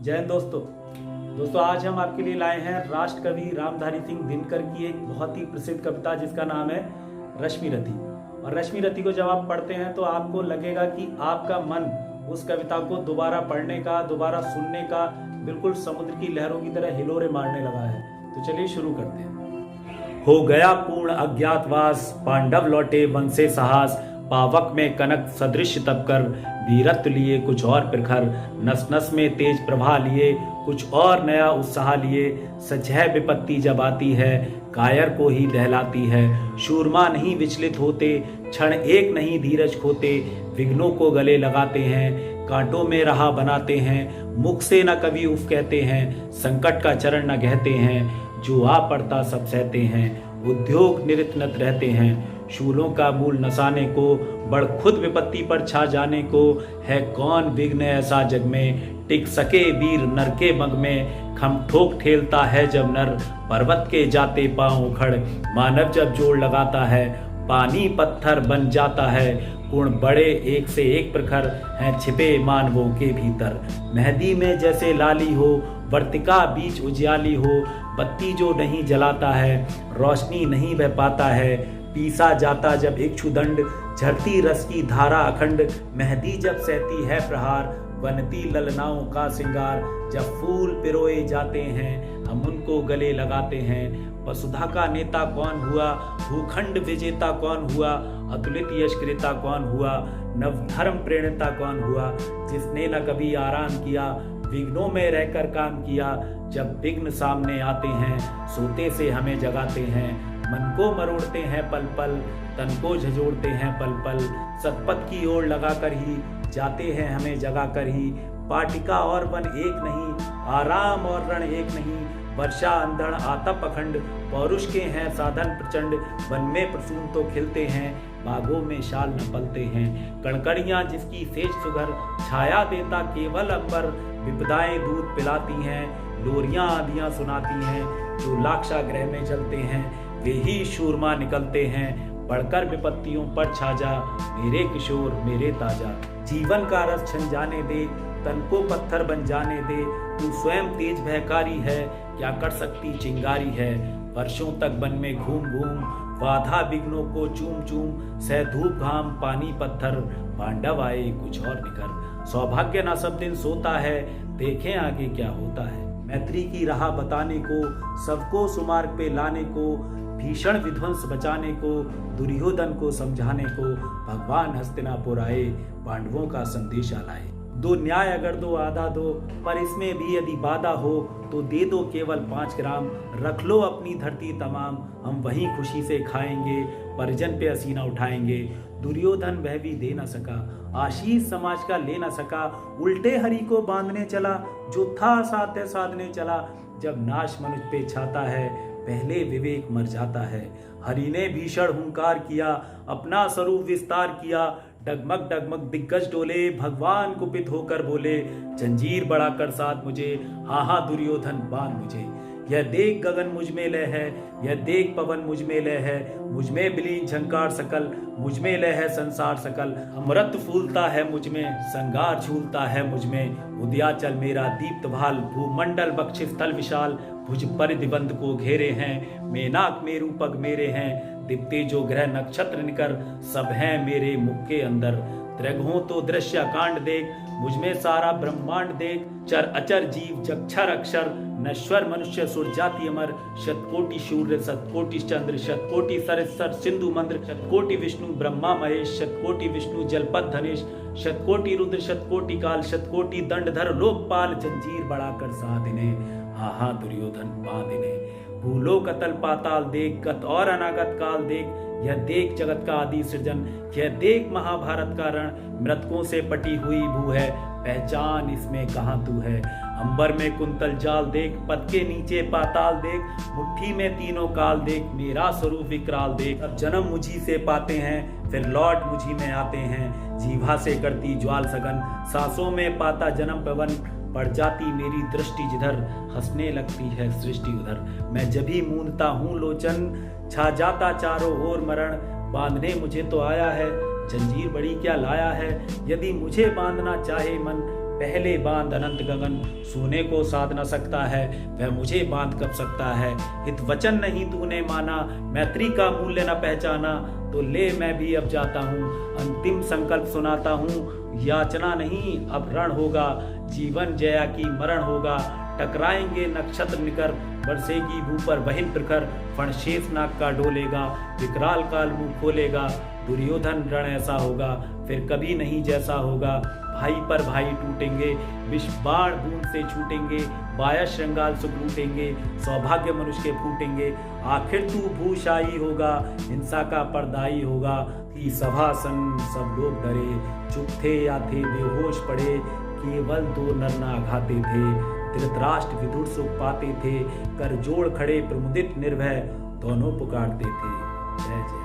जय हिंद दोस्तों आज हम आपके लिए लाए हैं राष्ट्र कवि रामधारी सिंह दिनकर की एक बहुत ही प्रसिद्ध कविता जिसका नाम है रश्मि रथी। और रश्मि रथी को जब आप पढ़ते हैं तो आपको लगेगा कि आपका मन उस कविता को दोबारा पढ़ने का, दोबारा सुनने का बिल्कुल समुद्र की लहरों की तरह हिलोरे मारने लगा है। तो चलिए शुरू करते हैं। हो गया पूर्ण अज्ञातवास, पांडव लौटे वन से साहस, पावक में कनक सदृश तप कर, वीरत्व लिए कुछ और प्रखर, नस नस में तेज प्रभा लिए कुछ और नया उत्साह लिए, सजह विपत्ति जब आती है कायर को ही दहलाती है, शूरमा नहीं विचलित होते, क्षण एक नहीं धीरज खोते, विघ्नों को गले लगाते हैं, कांटों में राह बनाते हैं, मुख से न कभी उफ कहते हैं, संकट का चरण न गहते हैं, जो आ पड़ता सब सहते हैं, उद्योग निरतनत रहते हैं, शूलों का मूल नसाने को, बढ़ खुद विपत्ति पर छा जाने को, है कौन विघ्न ऐसा जग में, टिक सके वीर नर के मग में, खम ठोक ठेलता है जब नर, पर्वत के जाते पांव उखड़, मानव जब जोड़ लगाता है, पानी पत्थर बन जाता है, गुण बड़े एक से एक प्रखर, हैं छिपे मानवों के भीतर, मेहंदी में जैसे लाली हो, वर्तिका बीच उजियाली हो, बत्ती जो नहीं जलाता है, रोशनी नहीं बह पाता है, पीसा जाता जब इक्षुदंड, झरती रस की धारा अखंड, मेहंदी जब सहती है प्रहार, बनती ललनाओं का सिंगार, जब फूल पिरोए जाते हैं हम उनको गले लगाते हैं, वसुधा का नेता कौन हुआ, भूखंड विजेता कौन हुआ, अतुलित यशक्रेता कौन हुआ, नवधर्म प्रेरणता कौन हुआ, जिसने न कभी आराम किया, विघ्नों में रहकर काम किया, जब विघ्न सामने आते हैं सोते से हमें जगाते हैं, मन को मरोड़ते हैं पल पल, तन को झंझोड़ते हैं पल पल, सतपथ की ओर लगाकर ही जाते हैं हमें जगाकर ही, पाटिका और वन एक नहीं, आराम और रण एक नहीं, वर्षा अंधड़ आतप अखंड, पौरुष के हैं साधन प्रचंड, वन में प्रसून तो खिलते हैं, बागों में शाल न पलते हैं, कणकड़ियां जिसकी सेज सुघर, छाया देता केवल अंबर, विपदाएं दूध पिलाती हैं, लोरियां आंधियां सुनाती हैं, जो लाक्षा ग्रह में चलते हैं वे ही शूरमा निकलते हैं, बढ़कर विपत्तियों पर छा जा मेरे किशोर मेरे ताजा, जीवन का रस छन जाने दे, तन को पत्थर बन जाने दे, तू स्वयं तेज भयकारी है, क्या कर सकती चिंगारी है, वर्षों तक वन में घूम घूम, बाधा विघ्नों को चूम चूम, सह धूप घाम पानी पत्थर, पांडव आए कुछ और निकर, सौभाग्य ना सब दिन सोता है, देखें आगे क्या होता है, मैत्री की राह बताने को, सबको सुमार्ग पे लाने को, भीषण विध्वंस बचाने को, दुर्योधन को समझाने को, भगवान हस्तिनापुर आए पांडवों का संदेशा लाए, दो न्याय अगर दो आधा दो, पर इसमें भी यदि बाधा हो तो दे दो केवल 5 ग्राम, रख लो अपनी धरती तमाम, हम वहीं खुशी से खाएंगे, परिजन पे असीना उठाएंगे, दुर्योधन वह भी दे न सका, आशीष समाज का ले न सका, उल्टे हरि को बांधने चला, जो था साध्य साधने चला, जब नाश मनुष्य पे छाता है पहले विवेक मर जाता है, हरि ने भीषण हुंकार किया, अपना स्वरूप विस्तार किया, डगमग डगमग दिग्गज डोले, भगवान कुपित होकर बोले, जंजीर बढ़ाकर साथ मुझे, हाँ दुर्योधन बांध मुझे, यह देख गगन मुझ में लय है, यह देख पवन मुझ में लय है, मुझ में विलीन झंकार सकल, मुझ में लय है संसार सकल, अमृत फूलता है मुझ में, संगार झूलता है मुझ में, उदयाचल मेरा दीप्त भाल, भूमंडल बक्षिस स्थल विशाल, भुज पर दिबंध को घेरे हैं, मेनाक मेरू पग मेरे हैं, दिप्ते जो ग्रह नक्षत्र निकर, सब हैं मेरे मुख के अंदर, त्रिगुहों तो दृश्य कांड देख, मुझ में सारा ब्रह्मांड देख, चर अचर जीव जक्षर अक्षर, नश्वर मनुष्य सुर जाति अमर, शतकोटि सूर्य शतकोटि चंद्र, शतकोटि सरस्वर सिंधु मंद्र, शतकोटि विष्णु ब्रह्मा महेश, शतकोटि विष्णु जलपद धनेश, शतकोटि रुद्र शतकोटि काल, शतकोटि दंडधर लोकपाल, जंजीर बढ़ाकर साधिने, हाँ दुर्योधन बांधिने, भूलोक अतल पाताल देख, गत और अनागत काल देख, यह देख जगत का आदि सृजन, यह देख महाभारत का रण, मृतकों से पटी हुई भू है, पहचान इसमें कहाँ तू है, अंबर में कुंतल जाल देख, पद के नीचे पाताल देख, मुट्ठी में तीनों काल देख, मेरा स्वरूप विकराल देख, अब जन्म मुझी से पाते हैं फिर लौट मुझी में आते हैं, जीभा से करती ज्वाल सगन, सांसों में पाता जन्म पवन, पड़ जाती मेरी दृष्टि जिधर, हंसने लगती है सृष्टि उधर, मैं जभी मूंदता हूँ लोचन, छा जाता चारों ओर मरण, बांधने मुझे तो आया है, जंजीर बड़ी क्या लाया है, यदि मुझे बांधना चाहे मन, पहले बांध अनंत गगन, सोने को साध न सकता है वह मुझे बांध कब सकता है। हित वचन नहीं तूने माना, मैत्री का मूल्य न पहचाना, तो ले मैं भी अब जाता हूँ। अंतिम संकल्प सुनाता हूँ, याचना नहीं अब रण होगा, जीवन जया की मरण होगा। टकराएंगे नक्षत्र निकर, बरसेगी भू पर बहिन प्रखर, फण शेषनाग का डोलेगा, विकराल काल मुंह खोलेगा। दुर्योधन रण ऐसा होगा, फिर कभी नहीं जैसा होगा। भाई पर भाई टूटेंगे, विष बाण बूंद से छूटेंगे, बाया श्रृंगाल सुख लूटेंगे, सौभाग्य मनुष्य के फूटेंगे। आखिर तू भूशाई होगा, हिंसा का पर्दाई होगा। थी सभा सन सब लोग डरे, चुप थे या थे बेहोश पड़े, केवल दो नर नाघाते थे। धृतराष्ट्र विदुर सुख पाते थे, कर जोड़ खड़े प्रमुदित निर्भय, दोनों पुकारते थे जय जय।